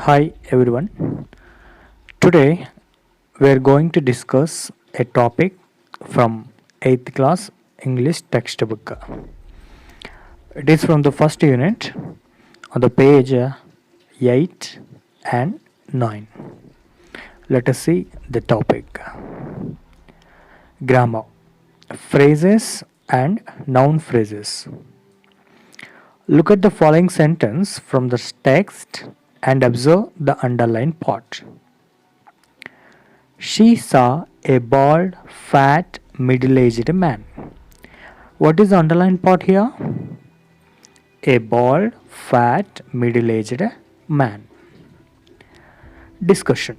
Hi everyone. Today we are going to discuss a topic from 8th class English textbook. It is from the first unit on the page 8 and 9. Let us see the topic. Grammar, phrases and noun phrases. Look at the following sentence from the text and observe the underlined part. She saw a bald, fat, middle aged man. What is the underlined part here? A bald, fat, middle aged man. Discussion.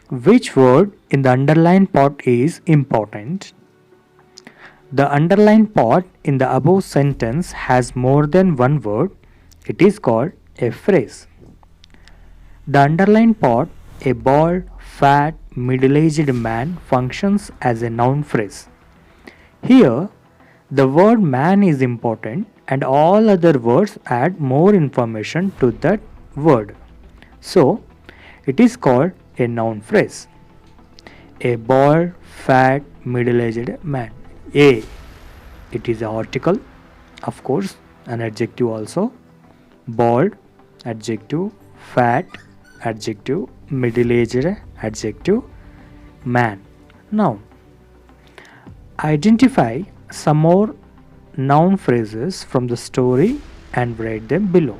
Which word in the underlined part is important? The underlined part in the above sentence has more than one word. It is called a phrase. The underlined part, a bald, fat, middle aged man, functions as a noun phrase. Here, the word man is important and all other words add more information to that word. So, it is called a noun phrase. A bald, fat, middle aged man. A. It is an article, of course, an adjective also. Bald, adjective. Fat, adjective. Middle aged, adjective. Man, noun. Identify some more noun phrases from the story and write them below.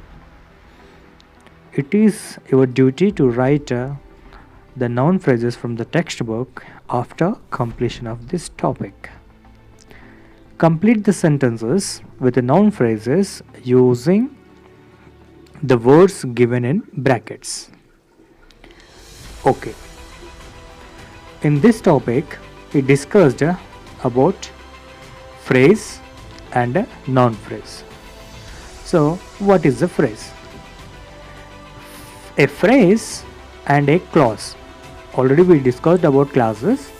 It is your duty to write the noun phrases from the textbook after completion of this topic. Complete the sentences with the noun phrases using the words given in brackets. Okay. In this topic, we discussed about phrase and a noun phrase. So, what is a phrase? A phrase and a clause. Already we discussed about clauses.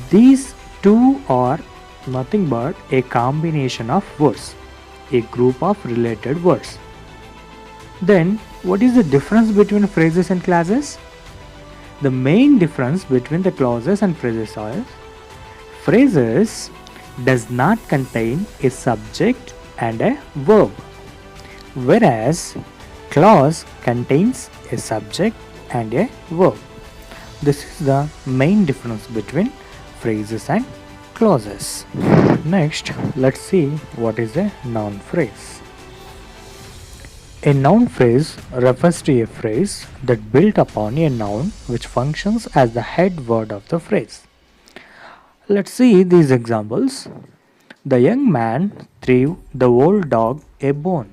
These two are nothing but a combination of words, a group of related words. Then, what is the difference between phrases and clauses? The main difference between the clauses and phrases are phrases does not contain a subject and a verb, whereas clause contains a subject and a verb. This is the main difference between phrases and clauses. Next, let's see what is a noun phrase. A noun phrase refers to a phrase that built upon a noun which functions as the head word of the phrase. Let's see these examples. The young man threw the old dog a bone.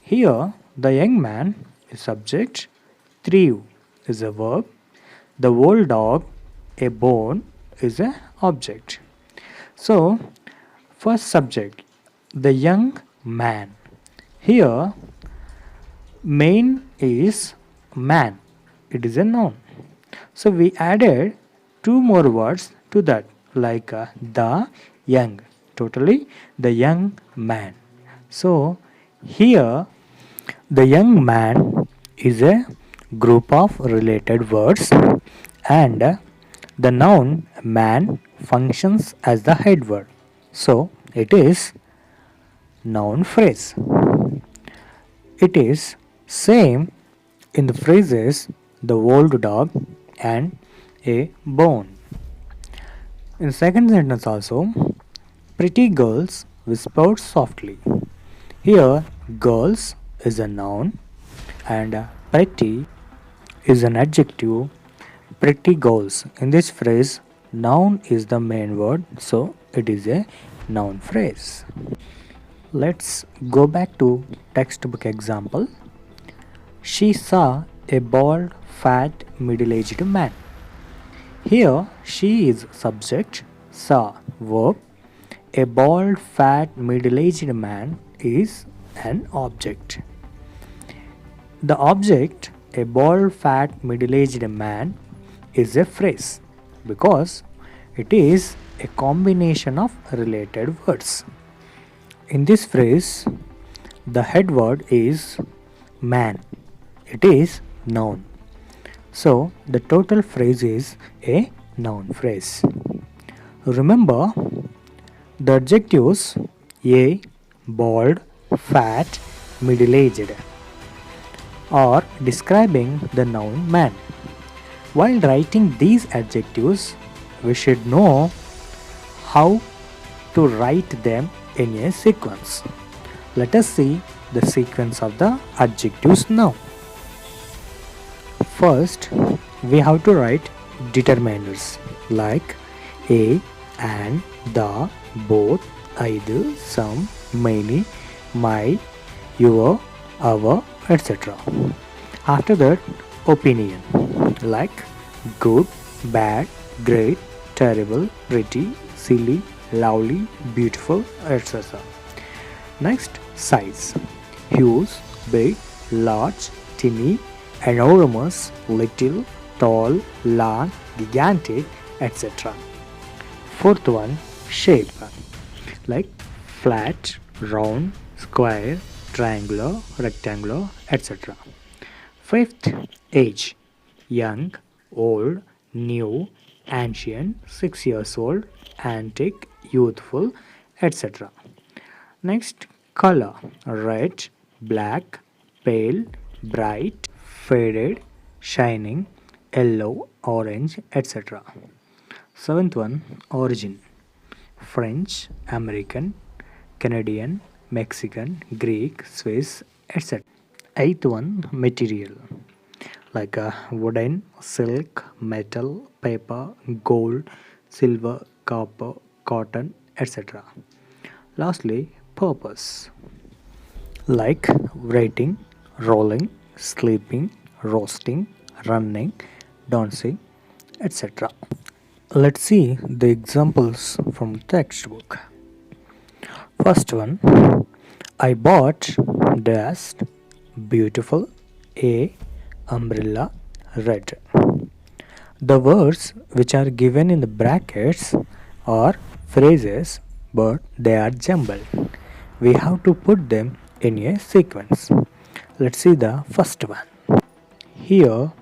Here, the young man is subject, threw is a verb, the old dog, a bone, is a object. So, first subject, the young man. Here, main is man. It is a noun. So, we added two more words to that, like the young. Totally, the young man. So, here, the young man is a group of related words and the noun man functions as the head word. So, it is noun phrase. It is same in the phrases the old dog and a bone. In second sentence also, pretty girls whispered softly. Here, girls is a noun and pretty is an adjective. Pretty girls. In this phrase, noun is the main word, so it is a noun phrase. Let's go back to textbook example. She saw a bald, fat, middle-aged man. Here, she is subject, saw verb. A bald, fat, middle-aged man is an object. The object, a bald, fat, middle-aged man, is a phrase because it is a combination of related words. In this phrase, the head word is man. it is noun. So the total phrase is a noun phrase. Remember the adjectives a, bald, fat, middle-aged are describing the noun man. While writing these adjectives, we should know how to write them in a sequence. Let us see the sequence of the adjectives now. First, we have to write determiners like a, and, the, both, either, some, many, my, your, our, etc. After that, opinion like good, bad, great, terrible, pretty, silly, lovely, beautiful, etc. Next, size: huge, big, large, tiny, enormous, little, tall, long, gigantic, etc. Fourth one, shape like flat, round, square, triangular, rectangular, etc. Fifth, age: young, old, new, ancient, 6 years old, antique, youthful, etc. Next, color: red, black, pale, bright, faded, shining, yellow, orange, etc. Seventh one, origin: French, American, Canadian, Mexican, Greek, Swiss, etc. Eighth one, material like wooden, silk, metal, paper, gold, silver, copper, cotton, etc. Lastly, purpose like writing, rolling, sleeping, roasting, running, dancing, etc. Let's see the examples from textbook. First one, I bought dash beautiful a umbrella red. The words which are given in the brackets are phrases, but they are jumbled. We have to put them in a sequence. Let's see the first one. Here,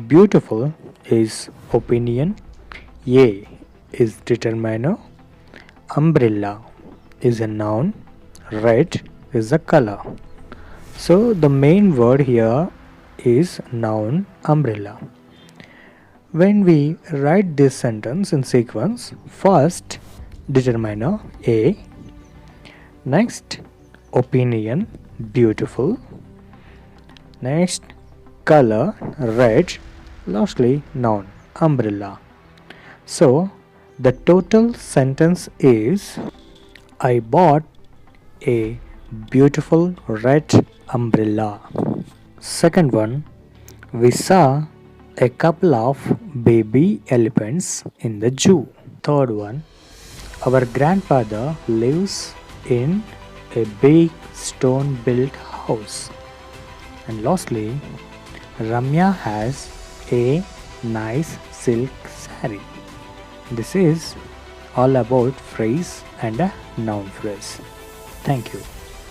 beautiful is opinion, a is determiner, umbrella is a noun, red is a color. So the main word here is noun umbrella. When we write this sentence in sequence, first determiner a, next opinion beautiful, next color red, lastly noun umbrella. So the total sentence is I bought a beautiful red umbrella. Second one, we saw a couple of baby elephants in the zoo. Third one, our grandfather lives in a big stone built house. And lastly, Ramya has a nice silk saree. This is all about phrase and a noun phrase. Thank you.